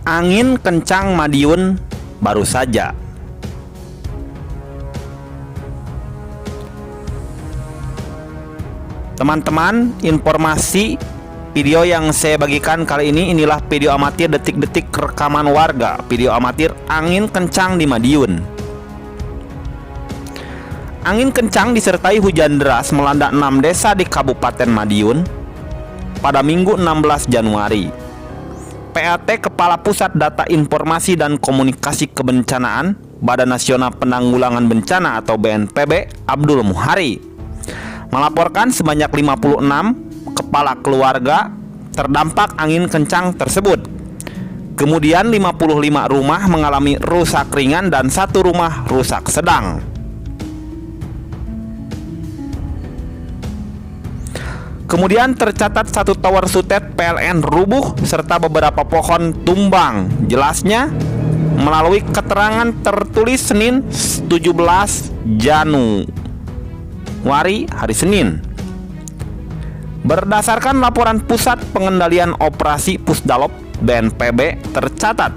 angin kencang Madiun baru saja. Teman-teman, informasi video yang saya bagikan kali ini inilah video amatir detik-detik rekaman warga. Video amatir angin kencang di Madiun. Angin kencang disertai hujan deras melanda 6 desa di Kabupaten Madiun pada Minggu 16 Januari. PAT Kepala Pusat Data Informasi dan Komunikasi Kebencanaan Badan Nasional Penanggulangan Bencana atau BNPB Abdul Muhari melaporkan sebanyak 56 kepala keluarga terdampak angin kencang tersebut. Kemudian 55 rumah mengalami rusak ringan dan 1 rumah rusak sedang. Kemudian tercatat 1 tower sutet PLN rubuh serta beberapa pohon tumbang. Jelasnya melalui keterangan tertulis Senin 17 Januari hari Senin. Berdasarkan laporan Pusat Pengendalian Operasi Pusdalop BNPB, tercatat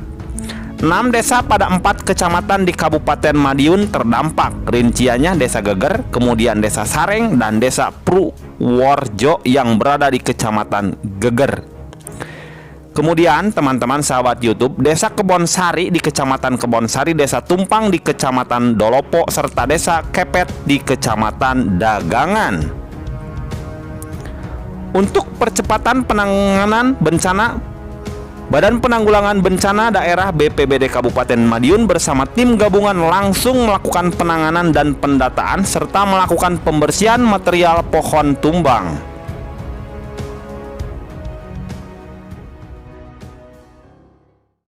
6 desa pada 4 kecamatan di Kabupaten Madiun terdampak. Rinciannya Desa Geger, kemudian Desa Sareng, dan Desa Purworejo yang berada di Kecamatan Geger. Kemudian teman-teman sahabat YouTube, Desa Kebonsari di Kecamatan Kebonsari, Desa Tumpang di Kecamatan Dolopo, serta Desa Kepet di Kecamatan Dagangan. Untuk percepatan penanganan bencana, Badan Penanggulangan Bencana Daerah BPBD Kabupaten Madiun bersama tim gabungan langsung melakukan penanganan dan pendataan serta melakukan pembersihan material pohon tumbang.